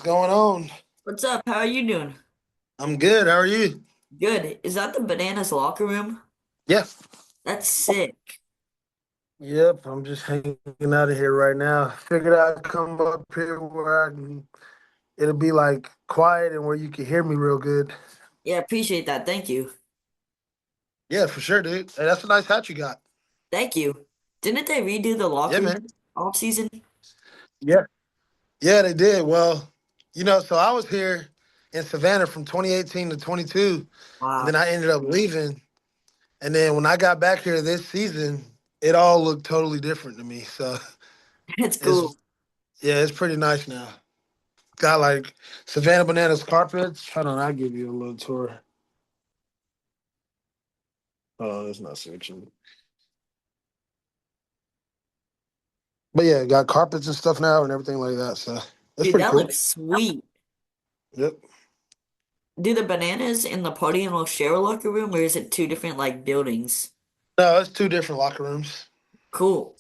going on? What's up? How are you doing? I'm good. How are you? Good. Is that the Bananas locker room? Yeah. That's sick. Yep. I'm just hanging out of here right now. Figured I'd come up here where it'll be like quiet and where you can hear me real good. Yeah, appreciate that. Thank you. Yeah, for sure, dude. Hey, that's a nice hat you got. Thank you. Didn't they redo the Yeah, locker room man. off season? Yeah. Yeah, they did. Well, so I was here in Savannah from 2018 to 22, and then Wow, I ended up leaving. And then when I got back here this season, it all looked totally different to me. So that's it's cool. yeah, it's pretty nice now. Got like Savannah Bananas carpets. Hold on, I'll give you a little tour. Oh, it's not section. But yeah, got carpets and stuff now and everything like that. So that's Dude, pretty that cool. looks sweet. Yep. Do the Bananas and the party animal share a locker room, or is it two different like buildings? No, it's two different locker rooms. Cool.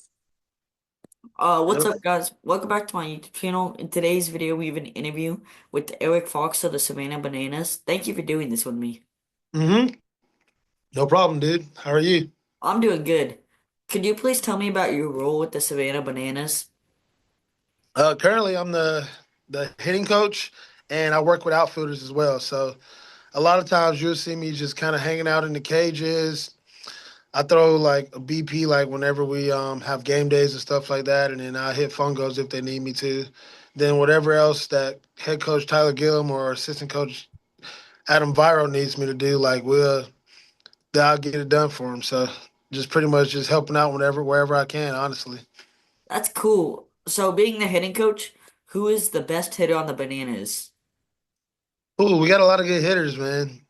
What's Yep. up, guys? Welcome back to my YouTube channel. In today's video, we have an interview with Eric Fox of the Savannah Bananas. Thank you for doing this with me. Mm-hmm. No problem, dude. How are you? I'm doing good. Could you please tell me about your role with the Savannah Bananas? Currently, I'm the hitting coach, and I work with outfielders as well. So a lot of times you'll see me just kind of hanging out in the cages. I throw like a BP like whenever we have game days and stuff like that, and then I hit fungos if they need me to. Then whatever else that head coach Tyler Gillum or assistant coach Adam Viro needs me to do, like I'll get it done for him. So just pretty much just helping out wherever I can, honestly. That's cool. So, being the hitting coach, who is the best hitter on the Bananas? Ooh, we got a lot of good hitters, man.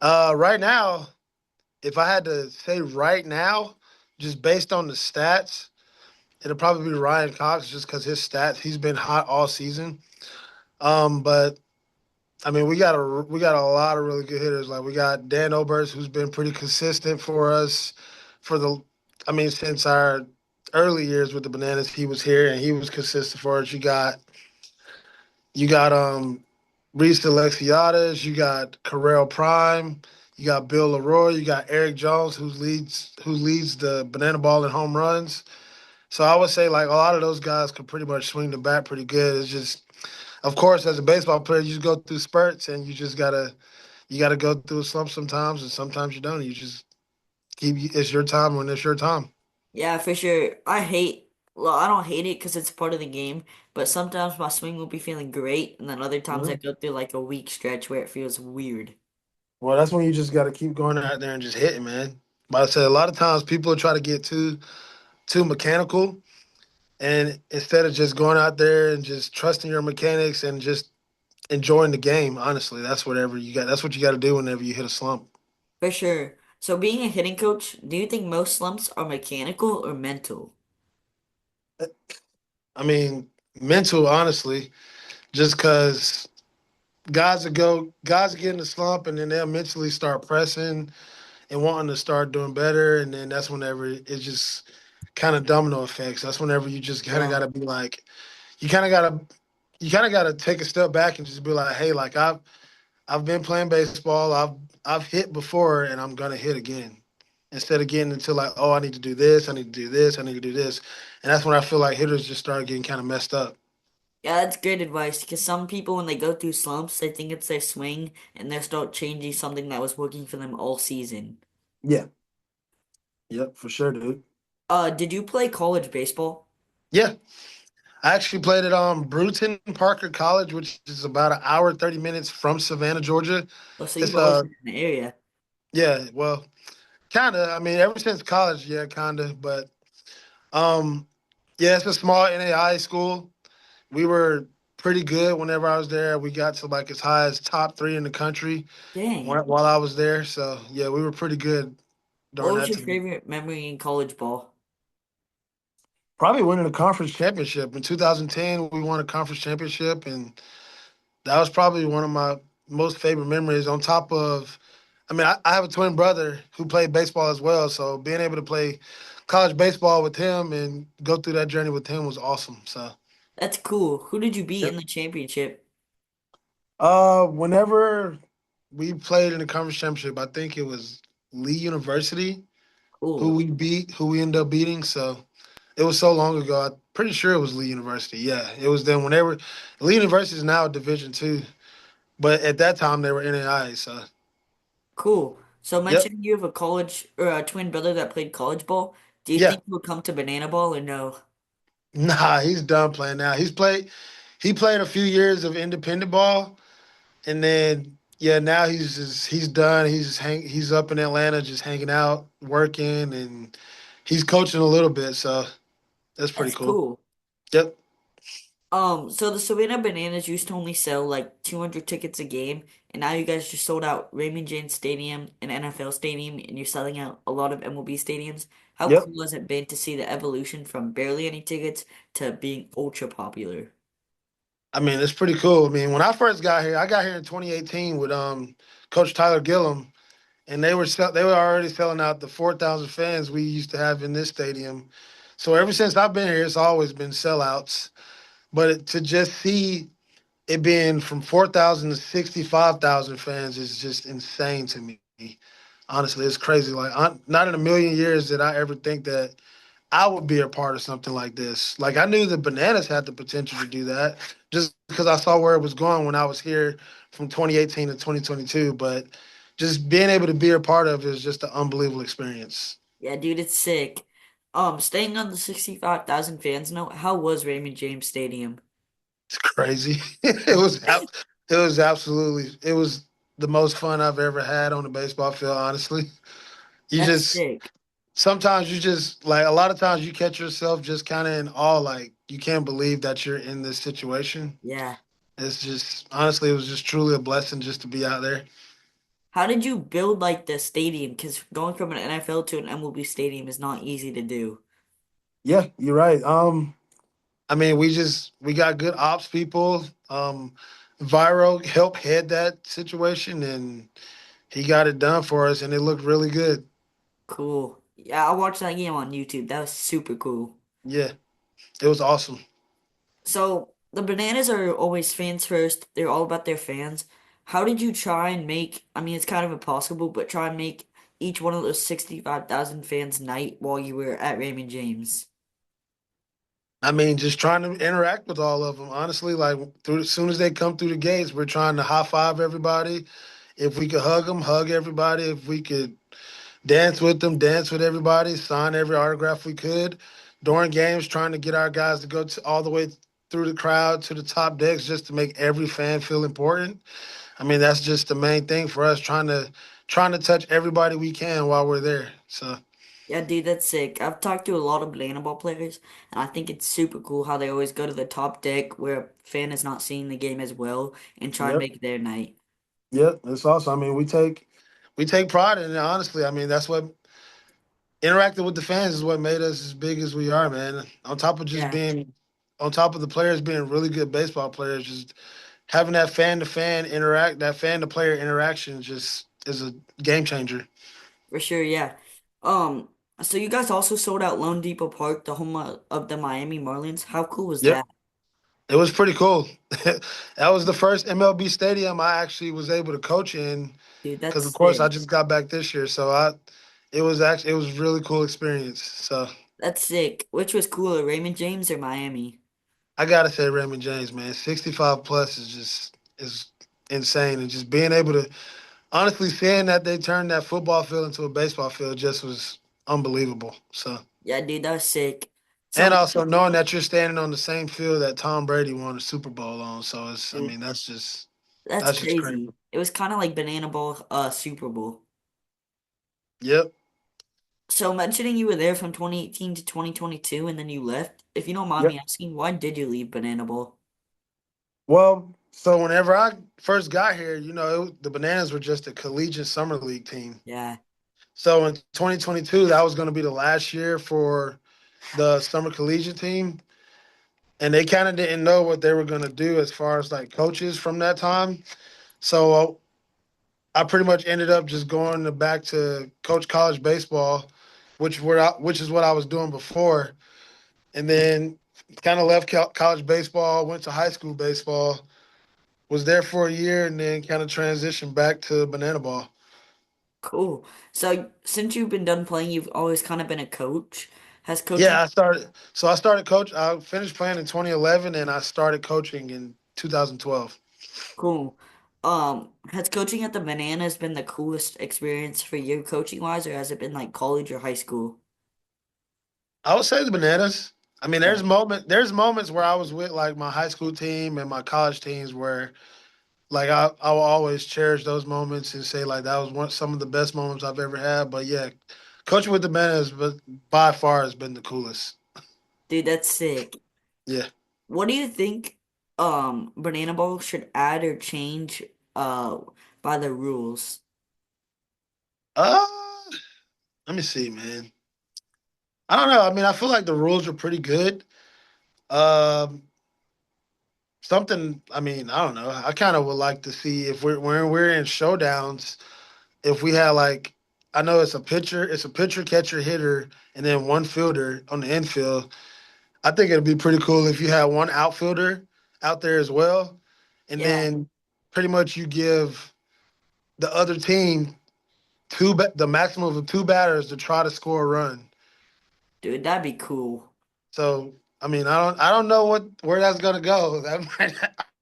Right now, if I had to say right now, just based on the stats, it'll probably be Ryan Cox just because his stats, he's been hot all season. But I mean, we got a lot of really good hitters. Like we got Dan Oberst, who's been pretty consistent for us for I mean, since our early years with the Bananas, he was here and he was consistent for us. You got Reese Alexiades, you got Carrell Prime, you got Bill Leroy, you got Eric Jones, who leads the Banana Ball in home runs. So I would say like a lot of those guys could pretty much swing the bat pretty good. It's just, of course, as a baseball player, you just go through spurts and you gotta go through a slump sometimes, and sometimes you don't. You just keep. It's your time when it's your time. Yeah, for sure. Well, I don't hate it because it's part of the game, but sometimes my swing will be feeling great, and then other times I Mhm. go through like a weak stretch where it feels weird. Well, that's when you just got to keep going out there and just hitting, man. But I said a lot of times people try to get too mechanical, and instead of just going out there and just trusting your mechanics and just enjoying the game, honestly, that's what you got to do whenever you hit a slump. For sure. So, being a hitting coach, do you think most slumps are mechanical or mental? I mean, mental, honestly, just because guys get in the slump and then they'll mentally start pressing and wanting to start doing better, and then that's whenever it just kind of domino effects. That's whenever you just kind of got Yeah. to be like, you kind of got to you kind of got to take a step back and just be like, hey, like I've been playing baseball. I've hit before, and I'm gonna hit again. Instead of getting into like, oh, I need to do this, I need to do this, I need to do this, and that's when I feel like hitters just start getting kind of messed up. Yeah, that's great advice because some people, when they go through slumps, they think it's their swing and they start changing something that was working for them all season. Yeah. Yep. For sure, dude. Did you play college baseball? Yeah. I actually played at Bruton Parker College, which is about an hour 30 minutes from Savannah, Georgia. Oh, so you've It's always been in the area. yeah, well, kind of. I mean, ever since college, yeah, kind of. But um, yeah, it's a small NAI school. We were pretty good whenever I was there. We got to like as high as top three in the country Dang. while I was there. So yeah, we were pretty good What during was that your time. favorite memory in college ball? Probably winning a conference championship in 2010. We won a conference championship, and that was probably one of my most favorite memories. On top of, I mean, I have a twin brother who played baseball as well. So being able to play college baseball with him and go through that journey with him was awesome. So That's cool. Who did you beat in Yep. the championship? Whenever we played in the conference championship, I think it was Lee University Cool. who we ended up beating. So it was so long ago. I'm pretty sure it was Lee University. Yeah, it was them. Whenever Lee University is now Division 2, but at that time they were NAI. So Cool. So yep, mentioning you have a college or a twin brother that played college ball, do you yeah. think he'll come to Banana Ball or no? Nah, he's done playing now. He played a few years of independent ball, and then yeah, now he's done. He's up in Atlanta just hanging out, working, and he's coaching a little bit. So that's pretty That's cool. cool. Yep. So the Savannah Bananas used to only sell like 200 tickets a game, and now you guys just sold out Raymond James Stadium, an NFL stadium, and you're selling out a lot of MLB stadiums. How Yep. cool has it been to see the evolution from barely any tickets to being ultra popular? I mean, it's pretty cool. I mean, when I first got here, I got here in 2018 with Coach Tyler Gillum, and they were already selling out the 4,000 fans we used to have in this stadium. So ever since I've been here, it's always been sellouts. But to just see it being from 4,000 to 65,000 fans is just insane to me. Honestly, it's crazy. Like, not in a million years did I ever think that I would be a part of something like this. Like, I knew the Bananas had the potential to do that just because I saw where it was going when I was here from 2018 to 2022. But just being able to be a part of it is just an unbelievable experience. Yeah, dude, it's sick. Staying on the 65,000 fans note, how was Raymond James Stadium? It's crazy. It was the most fun I've ever had on the baseball field. Honestly, you That's just sick. sometimes you just like a lot of times you catch yourself just kind of in awe, like you can't believe that you're in this situation. Yeah. It's just honestly, it was just truly a blessing just to be out there. How did you build like the stadium? Because going from an NFL to an MLB stadium is not easy to do. Yeah, you're right. I mean, we got good ops people. Viro helped head that situation, and he got it done for us, and it looked really good. Cool. Yeah, I watched that game on YouTube. That was super cool. Yeah, it was awesome. So the Bananas are always fans first. They're all about their fans. How did you try and make, I mean, it's kind of impossible, but try and make each one of those 65,000 fans night while you were at Raymond James? I mean, just trying to interact with all of them. Honestly, like through as soon as they come through the gates, we're trying to high five everybody. If we could hug them, hug everybody. If we could dance with them, dance with everybody. Sign every autograph we could. During games, trying to get our guys to go all the way through the crowd to the top decks, just to make every fan feel important. I mean, that's just the main thing for us, trying to touch everybody we can while we're there. So, Yeah, dude, that's sick. I've talked to a lot of banana ball players, and I think it's super cool how they always go to the top deck where a fan is not seeing the game as well and try and yep, make their night. yep. It's awesome. I mean, we take pride in it. Honestly, I mean, that's what interacting with the fans is what made us as big as we are, man. Yeah, On top of the players being really good baseball players, just having that fan to player interaction just is a game changer. for sure, yeah. Um, so you guys also sold out Lone Depot Park, the home of the Miami Marlins. How cool was Yep. that? It was pretty cool. That was the first MLB stadium I actually was able to coach in Dude, because, that's of course, I sick. just got back this year. It was a really cool experience. So That's sick. Which was cooler, Raymond James or Miami? I gotta say, Raymond James, man, 65 plus is insane, and just being able to honestly seeing that they turned that football field into a baseball field just was unbelievable. So. Yeah, dude, that was sick. And So, also knowing that you're standing on the same field that Tom Brady won a Super Bowl on, so I dude, mean, that's that's just crazy. crazy. It was kind of like Banana Ball, Super Bowl. Yep, So mentioning you were there from 2018 to 2022 and then you left, if you don't mind yep. me asking, why did you leave Banana Bowl? Well, so whenever I first got here, the Bananas were just a collegiate summer league team. Yeah, So in 2022, that was going to be the last year for the summer collegiate team, and they kind of didn't know what they were going to do as far as like coaches from that time. So I pretty much ended up just going back to coach college baseball, which is what I was doing before. And then Kind of left college baseball, went to high school baseball, was there for a year, and then kind of transitioned back to banana ball. Cool. So since you've been done playing, you've always kind of been a coach. Has coaching Yeah, I started. So I started coach. I finished playing in 2011, and I started coaching in 2012. cool. Has coaching at the Bananas been the coolest experience for you coaching wise, or has it been like college or high school? I would say the Bananas. I mean, Yeah. there's moments where I was with like my high school team and my college teams where like I will always cherish those moments and say like that was some of the best moments I've ever had. But yeah, coaching with the Bananas, but by far has been the coolest. Dude, that's sick. Yeah. What do you think Banana Bowl should add or change uh by the rules? Uh, let me see, man. I don't know. I mean, I feel like the rules are pretty good. Um, something. I mean, I don't know. I kind of would like to see if we're in showdowns, if we had like, I know it's a pitcher, catcher, hitter, and then one fielder on the infield. I think it'd be pretty cool if you had one outfielder out there as well, and Yeah, then pretty much you give the other team the maximum of two batters to try to score a run. dude, that'd be cool. So I mean, I don't know where that's gonna go. That might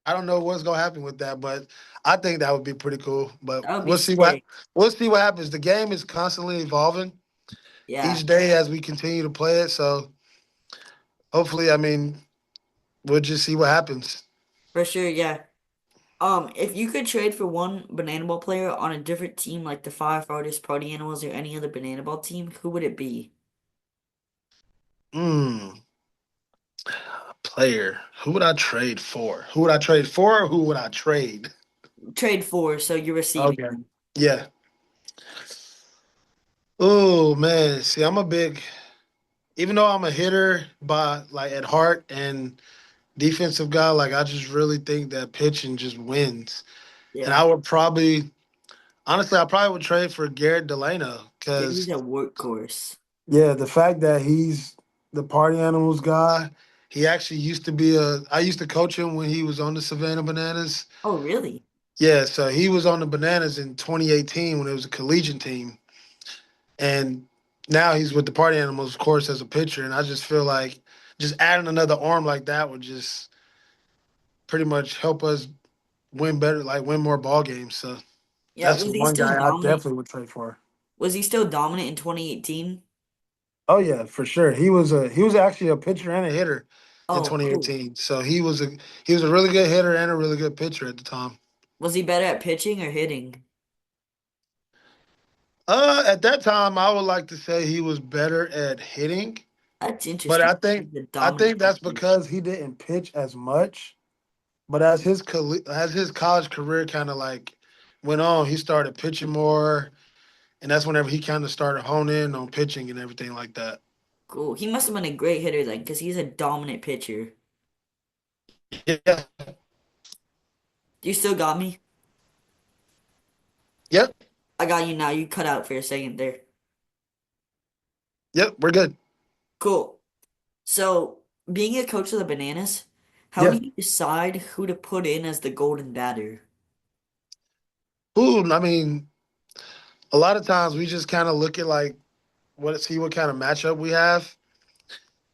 I don't know what's gonna happen with that, but I think that would be pretty cool. But That would be sick. we'll see what happens. The game is constantly evolving Yeah, each day as we continue to play it. So hopefully, I mean, we'll just see what happens. for sure, yeah. If you could trade for one Banana Ball player on a different team like the Firefighters, Party Animals, or any other Banana Ball team, who would it be? Hmm. Player. Who would I trade for? Who would I trade for? Or who would I trade? Trade for, so you're receiving Okay. them. Yeah. Oh man. See, even though I'm a hitter by like at heart and defensive guy, like I just really think that pitching just wins. And Yeah, I would probably, honestly, I probably would trade for Garrett Delano dude, he's because, a workhorse. yeah, the fact that he's the party animals guy, he actually used to be I used to coach him when he was on the Savannah Bananas. Oh, really? Yeah, so he was on the Bananas in 2018 when it was a collegiate team. And now he's with the party animals, of course, as a pitcher. And I just feel like just adding another arm like that would just pretty much help us win better, like win more ball games. So Yeah, that's was he one still guy I dominant? definitely would trade for. Was he still dominant in 2018? Oh yeah, for sure. He was actually a pitcher and a hitter in Oh, cool. 2018. So he was a really good hitter and a really good pitcher at the time. Was he better at pitching or hitting? At that time, I would like to say he was better at hitting, That's but interesting. I think He's a I dominant think that's pitcher. because he didn't pitch as much. But as his college career kind of like went on, he started pitching more, and that's whenever he kind of started honing in on pitching and everything like that. Cool. He must have been a great hitter then, because he's a dominant pitcher. Yeah. You still got me? Yep. I got you now. You cut out for a second there. Yep. We're good. Cool. So, being a coach of the Bananas, how do Yeah. you decide who to put in as the golden batter? Ooh, I mean, a lot of times we just kind of look at like see what kind of matchup we have,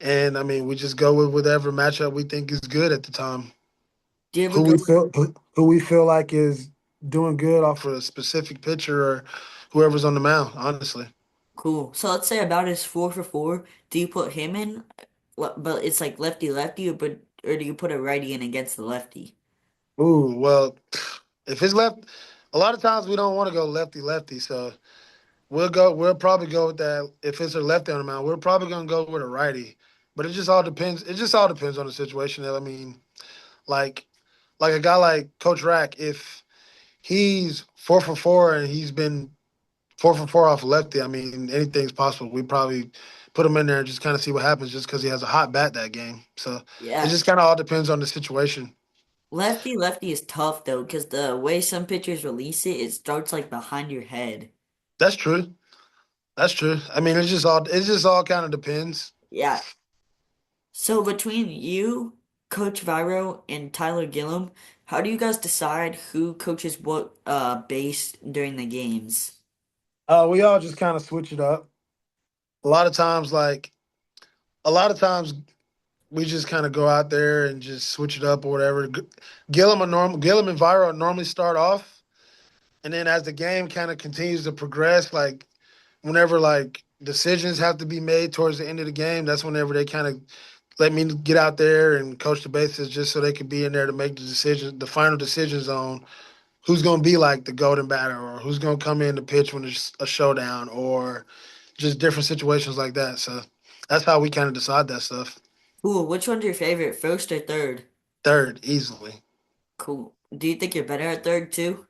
and I mean we just go with whatever matchup we think is good at the time. Do you ever Who go we with, feel who we feel like is doing good off of a specific pitcher or whoever's on the mound. Honestly. cool. So let's say about is 4 for 4. Do you put him in, but it's like lefty lefty, or do you put a righty in against the lefty? Ooh, well, if it's left, a lot of times we don't want to go lefty lefty, so we'll probably go with that. If it's a lefty on the mound, we're probably gonna go with a righty. But it just all depends. It just all depends on the situation. I mean, like like a guy like Coach Rack, if he's 4 for 4 and he's been 4 for 4 off lefty, I mean anything's possible. We probably put him in there and just kind of see what happens, just because he has a hot bat that game. So it Yeah. just kind of all depends on the situation. Lefty lefty is tough though, because the way some pitchers release it, it starts like behind your head. That's true. That's true. I mean, it just all kind of depends. Yeah. So between you, Coach Viro, and Tyler Gillum, how do you guys decide who coaches what base during the games? We all just kind of switch it up. A lot of times, like a lot of times, we just kind of go out there and just switch it up or whatever. Gillum and Viro normally start off, and then as the game kind of continues to progress, like whenever like decisions have to be made towards the end of the game, that's whenever they kind of let me get out there and coach the bases just so they could be in there to make the decision, the final decisions on who's going to be like the golden batter or who's going to come in to pitch when there's a showdown or just different situations like that. So that's how we kind of decide that stuff. Cool. Which one's your favorite, first or third? Third, easily. Cool. Do you think you're better at third too?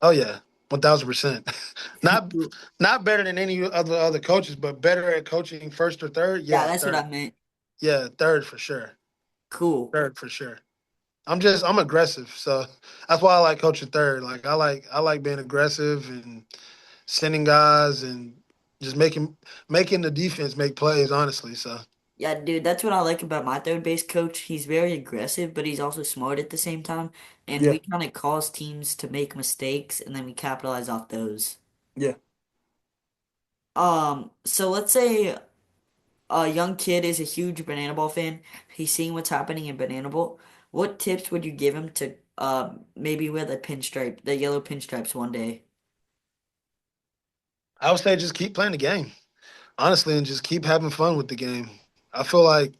Oh yeah, 1,000%. Not not better than any other coaches, but better at coaching first or third. Yeah, Yeah, that's what third. I meant. Yeah, third for sure. Cool. Third for sure. I'm aggressive, so that's why I like coaching third. Like I like being aggressive and sending guys and just making the defense make plays. Honestly, so Yeah, dude, that's what I like about my third base coach. He's very aggressive, but he's also smart at the same time. And yeah, we kind of cause teams to make mistakes and then we capitalize off those. yeah. So let's say a young kid is a huge Banana Ball fan. He's seeing what's happening in Banana Ball. What tips would you give him to maybe wear the yellow pinstripes one day? I would say just keep playing the game, honestly, and just keep having fun with the game. I feel like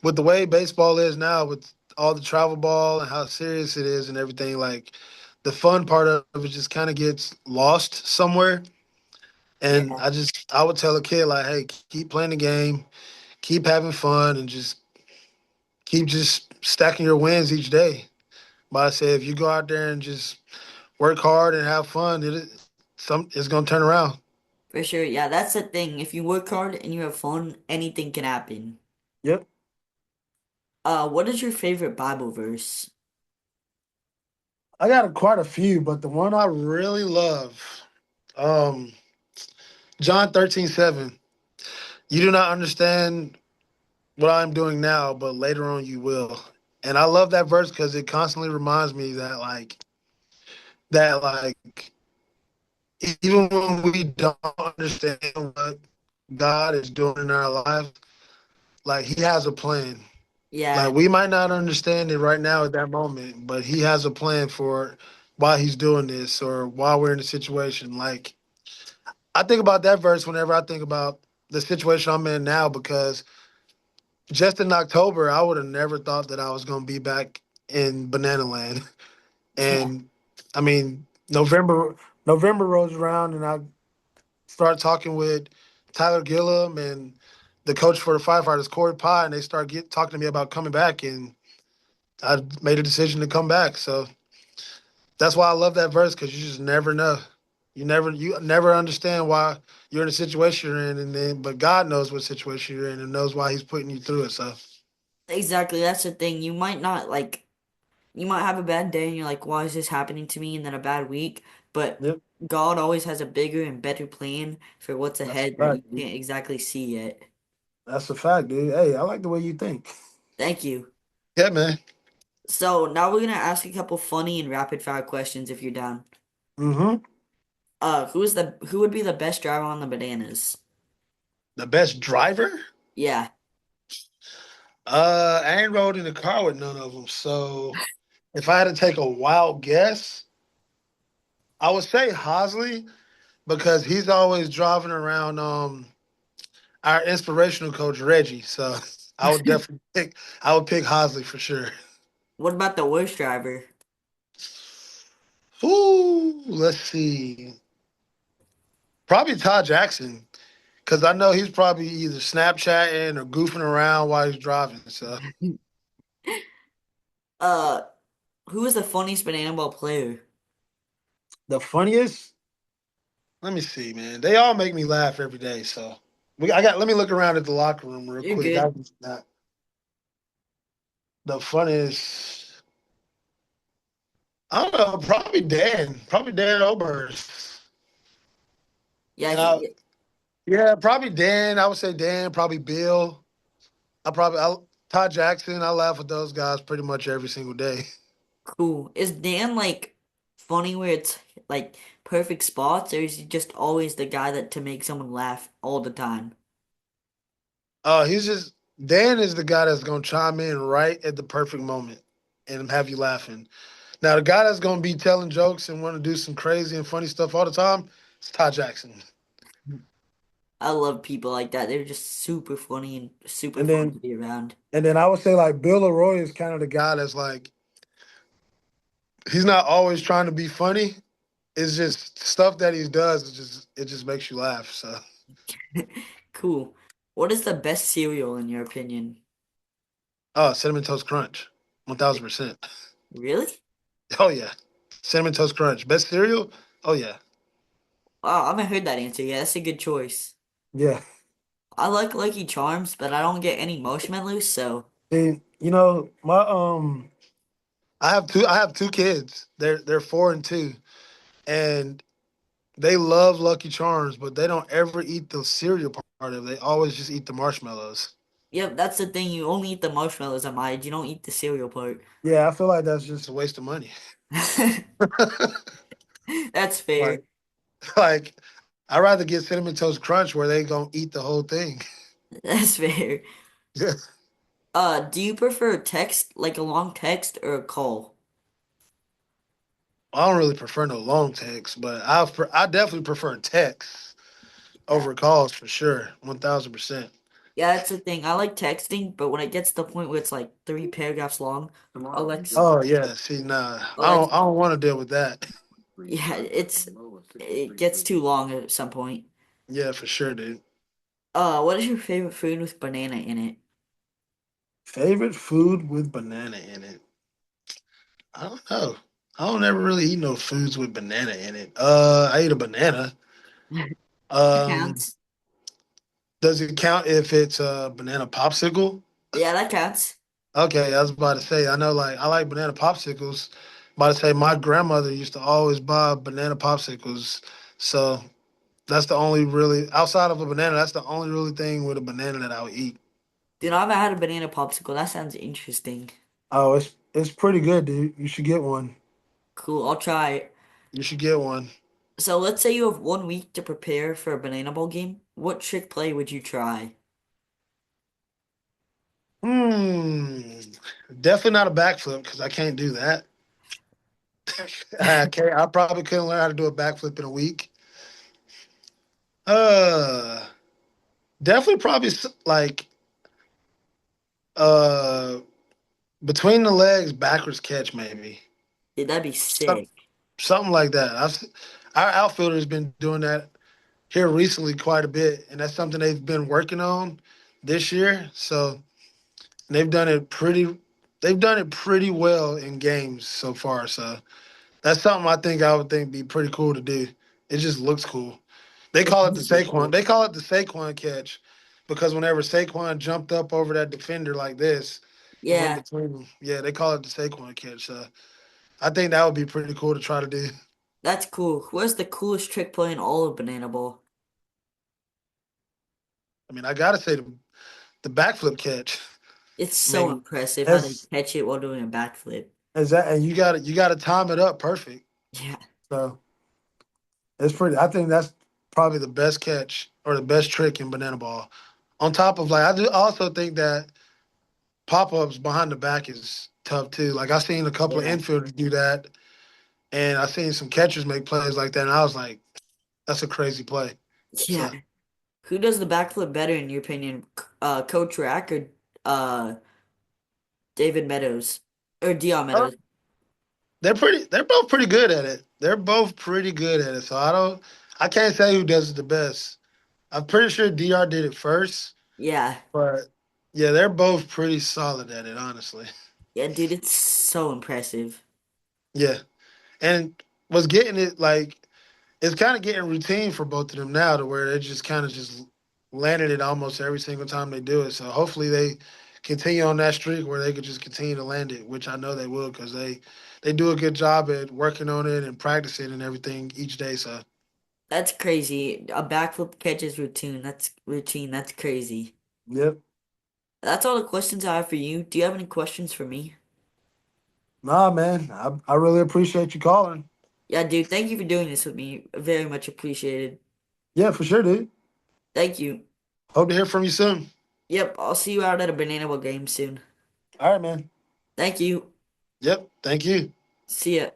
with the way baseball is now, with all the travel ball and how serious it is and everything, like the fun part of it just kind of gets lost somewhere. And Yeah, I would tell a kid like, hey, keep playing the game, keep having fun, and just keep just stacking your wins each day. But I say if you go out there and just work hard and have fun, it's gonna turn around. for sure. Yeah, that's the thing. If you work hard and you have fun, anything can happen. Yep. What is your favorite Bible verse? I got quite a few, but the one I really love, um, John 13:7. You do not understand what I'm doing now, but later on you will. And I love that verse because it constantly reminds me that even when we don't understand what God is doing in our life, like He has a plan. Yeah, Like we might not understand it right now at that moment, but He has a plan for why He's doing this or why we're in the situation. Like I think about that verse whenever I think about the situation I'm in now because just in October I would have never thought that I was going to be back in Banana Land. yeah. And I mean, November rolls around and I start talking with Tyler Gillum and the coach for the firefighters, Corey Pye, and they start talking to me about coming back, and I made a decision to come back. So that's why I love that verse because you just never know. You never understand why you're in the situation you're in, and then but God knows what situation you're in and knows why He's putting you through it. So Exactly. That's the thing. You might not like, you might have a bad day and you're like, why is this happening to me? And then a bad week. But yep, God always has a bigger and better plan for what's that's a ahead that you fact, dude. can't exactly see yet. That's a fact, dude. Hey, I like the way you think. Thank you. Yeah, man. So now we're gonna ask a couple funny and rapid fire questions if you're down. Mm-hmm. Who would be the best driver on the Bananas? The best driver? Yeah. I ain't rode in the car with none of them. So if I had to take a wild guess, I would say Hosley because he's always driving around our inspirational coach Reggie. So I would definitely pick Hosley for sure. What about the worst driver? Ooh, let's see. Probably Todd Jackson because I know he's probably either Snapchatting or goofing around while he's driving. So Uh, who is the funniest Banana Ball player? the funniest. Let me see, man. They all make me laugh every day. So I got. Let me look around at the locker room real You're quick. good. The funniest. I don't know. Probably Dan. Probably Dan Oberst. Yeah, And I, yeah, probably Dan. I would say Dan. Probably Bill. I Todd Jackson. I laugh with those guys pretty much every single day. Cool. Is Dan like funny where it's like perfect spots, or is he just always the guy that to make someone laugh all the time? He's just Dan is the guy that's gonna chime in right at the perfect moment and have you laughing. Now the guy that's gonna be telling jokes and want to do some crazy and funny stuff all the time is Todd Jackson. I love people like that. They're just super funny and super And fun to then be around. and then I would say like Bill Leroy is kind of the guy that's like he's not always trying to be funny. It's just stuff that he does. It just makes you laugh. So Cool. What is the best cereal in your opinion? Cinnamon Toast Crunch, 1000%. Really? Oh yeah, Cinnamon Toast Crunch, best cereal. Oh yeah, Wow, I haven't heard that answer yet. That's a good choice. yeah. I like Lucky Charms, but I don't get any marshmallows, so And my I have two kids. They're 4 and 2, and they love Lucky Charms, but they don't ever eat the cereal part of it. They always just eat the marshmallows. yep, that's the thing. You only eat the marshmallows on mine. You don't eat the cereal part. Yeah, I feel like that's just a waste of money. That's fair. like like I'd rather get Cinnamon Toast Crunch where they gonna eat the whole thing. That's fair. Yeah. Do you prefer text, like a long text, or a call? I don't really prefer no long text, but I definitely prefer text Yeah. over calls for sure, 1000%. Yeah, that's the thing. I like texting, but when it gets to the point where it's like 3 paragraphs long, Oh yeah, see, nah, Alexa, I don't want to deal with that. yeah, it gets too long at some point. Yeah, for sure, dude. What is your favorite food with banana in it? Favorite food with banana in it? I don't know. I don't ever really eat no foods with banana in it. I eat a banana. That Um, counts. does it count if it's a banana popsicle? Yeah, that counts. Okay, I was about to say. I know, like I like banana popsicles. About to say, my grandmother used to always buy banana popsicles. So that's the only really outside of a banana. That's the only really thing with a banana that I would eat. Dude, I haven't had a banana popsicle. That sounds interesting. Oh, it's pretty good, dude. You should get one. Cool, I'll try it. You should get one. So let's say you have 1 week to prepare for a banana bowl game. What trick play would you try? Hmm. Definitely not a backflip because I can't do that. I can't. I probably couldn't learn how to do a backflip in a week. Uh, definitely probably like uh between the legs backwards catch maybe. Dude, that'd be Some, sick. something like that. Our outfielder's been doing that here recently quite a bit, and that's something they've been working on this year. So they've done it pretty. They've done it pretty well in games so far. So that's something I would think be pretty cool to do. It just looks cool. They It call it the does look Saquon. cool. They call it the Saquon catch because whenever Saquon jumped up over that defender like this and went Yeah, between them, yeah, they call it the Saquon catch. So I think that would be pretty cool to try to do. that's cool. Who has the coolest trick play in all of Banana Bowl? I mean, I gotta say the backflip catch. It's I so mean, impressive how they that's catch it while doing a backflip. is that, and you gotta time it up perfect. Yeah, So it's pretty. I think that's probably the best catch or the best trick in banana ball. On top of like, I do also think that pop ups behind the back is tough too. Like I seen a couple of yeah, infielders do that, and I seen some catchers make plays like that, and I was like, that's a crazy play. yeah. So Who does the backflip better in your opinion? Coach Rack or uh David Meadows or Dion uh, Meadows? they're both pretty good at it. They're both pretty good at it. So I can't say who does it the best. I'm pretty sure Dr. did it first, Yeah, but yeah, they're both pretty solid at it, honestly. yeah, dude, it's so impressive. Yeah, and was getting it like it's kind of getting routine for both of them now to where they just kind of just landed it almost every single time they do it. So hopefully they continue on that streak where they could just continue to land it, which I know they will because they do a good job at working on it and practicing and everything each day. So That's crazy. A backflip catch is routine. That's routine. That's crazy. yep, That's all the questions I have for you. Do you have any questions for me? Nah, man, I really appreciate you calling. Yeah, dude, thank you for doing this with me. Very much appreciated. Yeah, for sure, dude. Thank you. Hope to hear from you soon. Yep, I'll see you out at a Banana Boat game soon. All right, man. Thank you. Yep. Thank you. See ya.